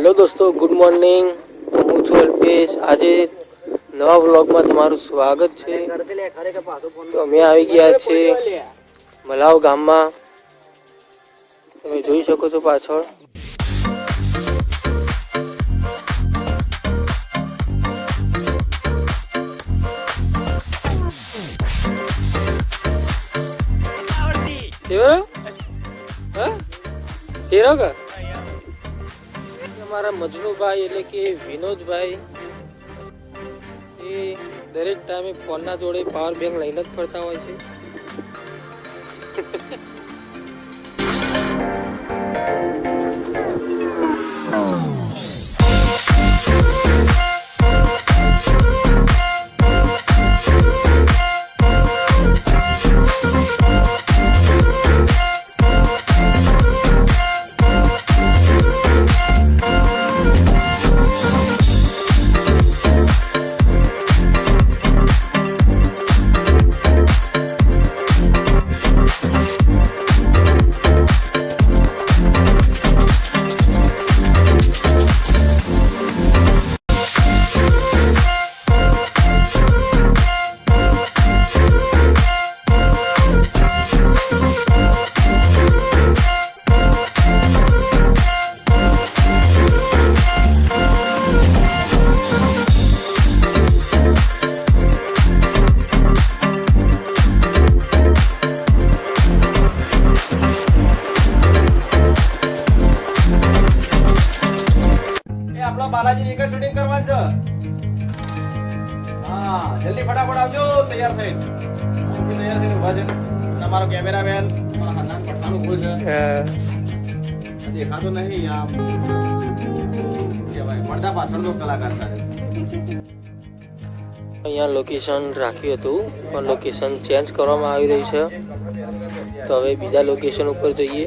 Hello દોસ્તો, good morning. હું છું અલ્પેશ. આજે નવા વ્લોગમાં તમારું સ્વાગત છે. તો અમે આવી ગયા છીએ મલાવ ગામમાં. તમે જોઈ શકો છો પાછળ. અમારા મજનુભાઈ એટલે કે વિનોદભાઈ એ દરેક ટાઈમે ફોનના જોડે પાવર બેંક લઈને જ ફરતા હોય છે. બાલાજી એક શૂટિંગ કરવાનું છે. હા, જલ્દી ફટાફટ આવજો. તૈયાર થઈને ઉભા છે. તમારો કેમેરામેન મારા હનાન પઠાણ ઉભો છે. દેખાતો નહીં. આમ કહેવાય પડદા પાછળનો કલાકાર છે. અહીંયા લોકેશન રાખ્યું હતું પણ લોકેશન ચેન્જ કરવામાં આવી રહી છે. તો હવે બીજા લોકેશન ઉપર જઈએ.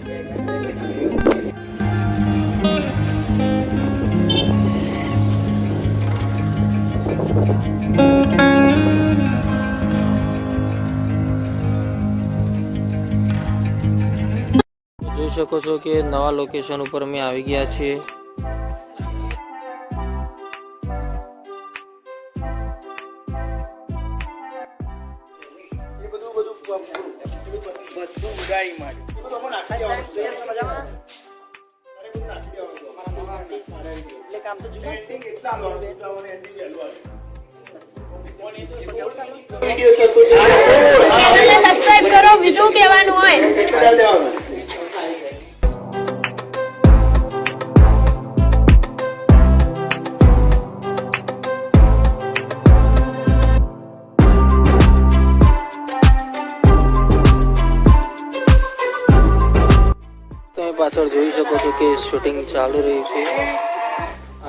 જોઈ શકો છો કે નવા લોકેશન ઉપર અમે આવી ગયા છીએ. સબસ્ક્રાઇબ કરો, બીજું કહેવાનું હોય. તમે પાછળ જોઈ શકો છો કે શૂટિંગ ચાલુ રહ્યું છે.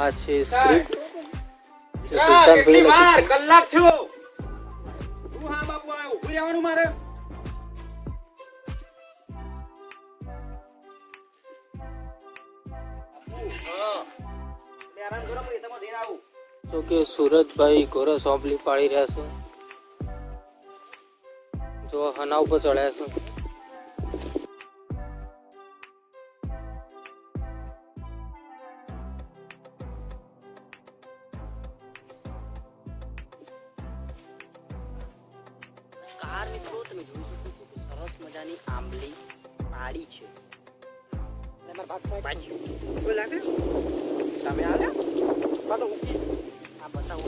આ છે સ્ક્રિપ્ટ. કલાક થયો. હા બાપુ, આ ઉભી રહેવાનું મારે. જો કે સુરતભાઈ ઘોડા સોંપલી પાડી રહ્યા છે. જો હના ઉપર ચડ્યા છે. કાર મિત્રો તમે જોઈ શકો છો કે સરસ મજાની આંબલી પાડી છે.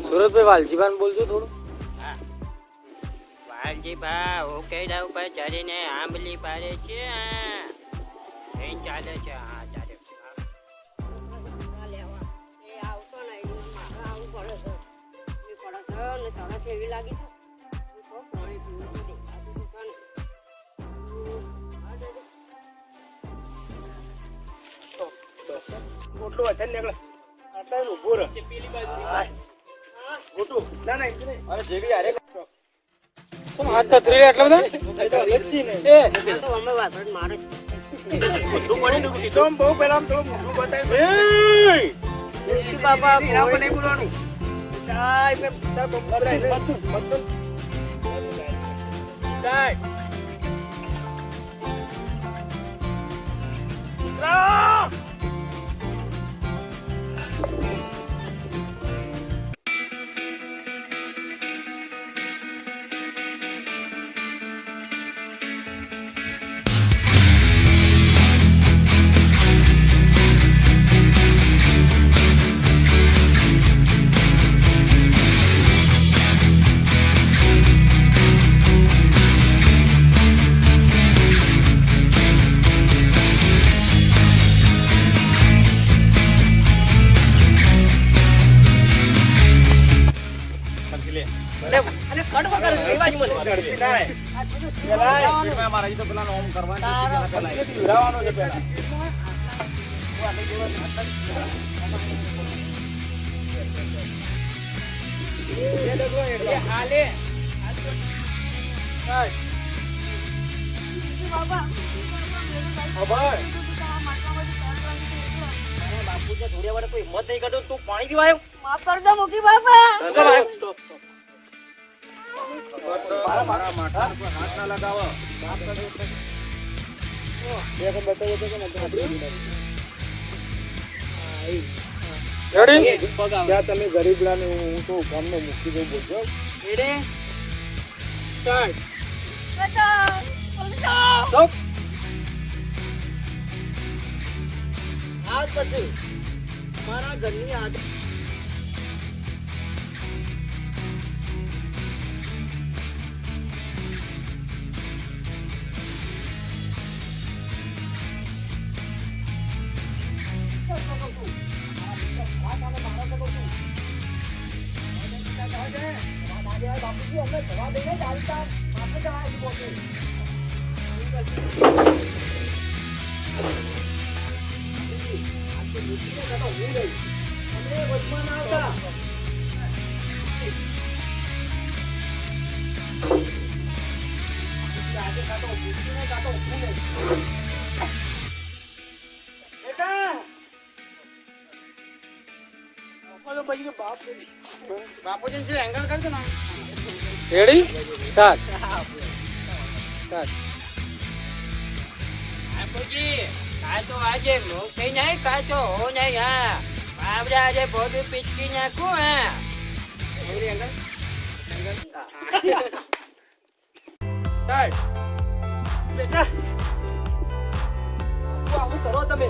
સુરતભાઈ વાલજીભાન બોલજો થોડું. વાલજીભા ઓકેડા ઉપર ચડીને આંબલી પાડે છે. ચાલે છે. હા ચાલે છે. એવી લાગી ગોટલો વચન નીકળે. આટલા ઉભો રહે. ગોટુ ના ના અરે જેવી આરે તમે હાથ થતરી એટલા બધા એ તો અમે વાસણ મારે બધું પડી દઉં સીધો બહુ પહેલા તો મોઢું બતાવી બાપા કોણ નહીં બોલવાનું. ચાય મે બધા બરાબર બધું ચાય કડવા કરે છે, એ બાજુ મને. ઝડપી થાય. પેલા સ્પીડમાં મારે હજી તો પેલા ઓમ કરવાનું છે, પેલા પહેલા પીવડાવવાનો છે પેલા. બાપુ જે ધોળિયા વાળા કોઈ હિંમત નહીં કરતો, તું પાણી પીવા આવ્યો? માફ કર દો મુકી બાપા. સ્ટોપ. મારા માથા પર હાથ ના લગાવો. રેડી તમે ગરીબડાને હું તો ગામનો મૂકી દઉં બોલજો. Ready start. બચાવ, બચાવ. ચૂપ. આજ પછી મારા ઘરની આદત બાપુજી જે એંગલ કરજો ને રેડી સ્ટાર્ટ બાપુજી કાચો આજે મોકઈ નહીં, કાચો હો નહીં. હા બાબરા આજે બધું પીચકી નાખું. હા બેટા આવું કરો તમે.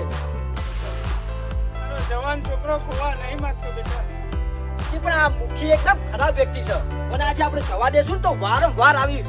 જવાન છોકરો ખોવા નહીં માંગતો બેટા. પણ આ મુખી એકદમ ખરાબ વ્યક્તિ છે, અને આજે આપણે જવા દેશું ને તો વારંવાર આવી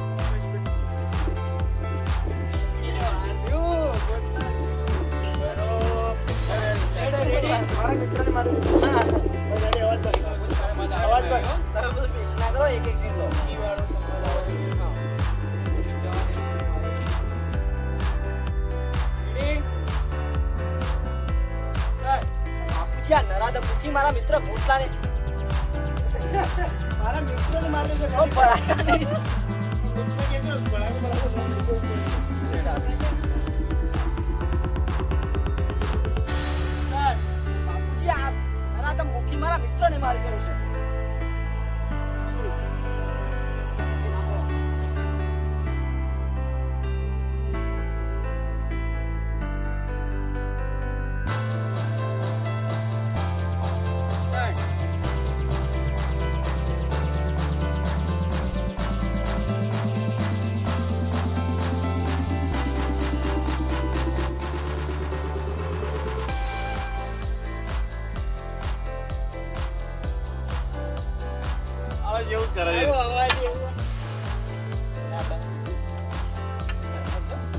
નરાધમ મુખી મારા મિત્ર ભોસલા ને મારા મિત્રોને મારે છે. મુખી મારા મિત્ર ને મારી ગયો છે. જેવું કરે છે.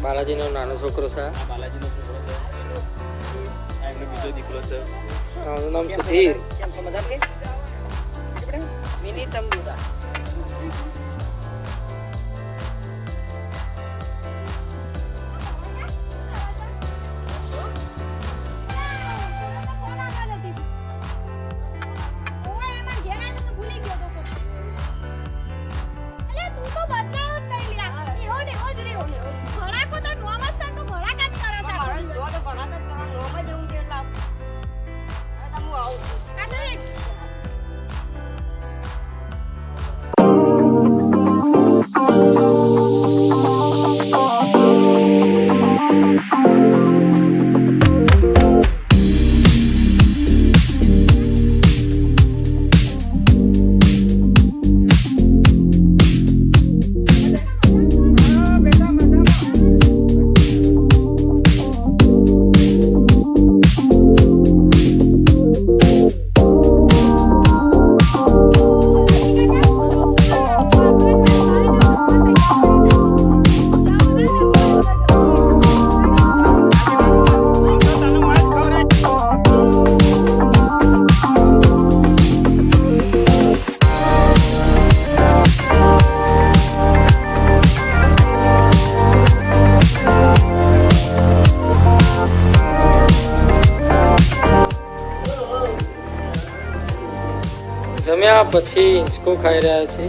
બાલાજીનો નાનો છોકરો છે. આ બાલાજીનો છોકરો છે. આ એમનો બીજો દીકરો છે. આનું નામ સુધીર. કેમ છો મજા કે મિની તંબુરા આવું જમ્યા પછી હિંચકો ખાઈ રહ્યા છે.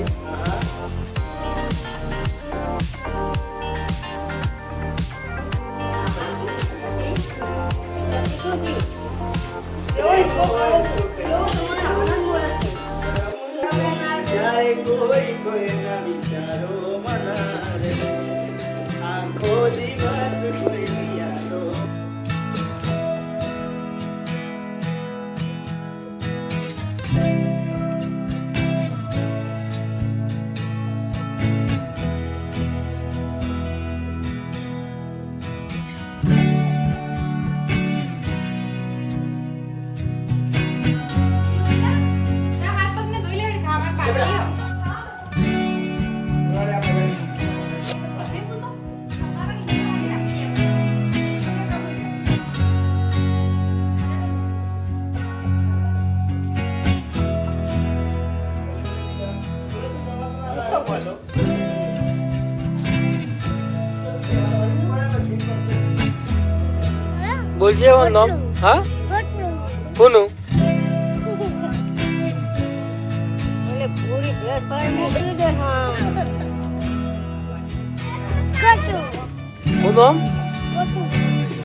બોલજે એનું નામ. હા કોનું? પૂરી ભેટ ભાઈ મોકલી દે. હા કોનું નામ? કટુ